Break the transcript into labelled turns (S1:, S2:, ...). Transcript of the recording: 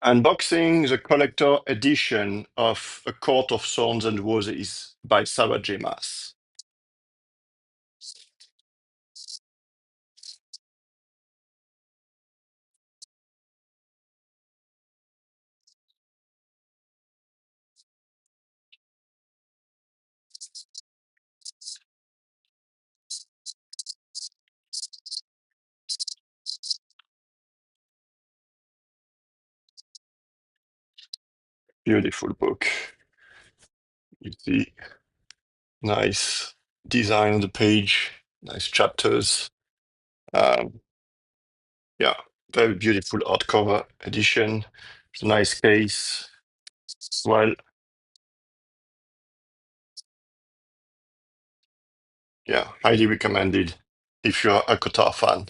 S1: Unboxing the collector edition of A Court of Thorns and Roses by Sarah J. Maas. Beautiful book. You see, nice design on the page, nice chapters. Um, yeah, very beautiful hardcover edition. It's a nice case. Well, yeah, highly recommended if you're a ACOTAR fan.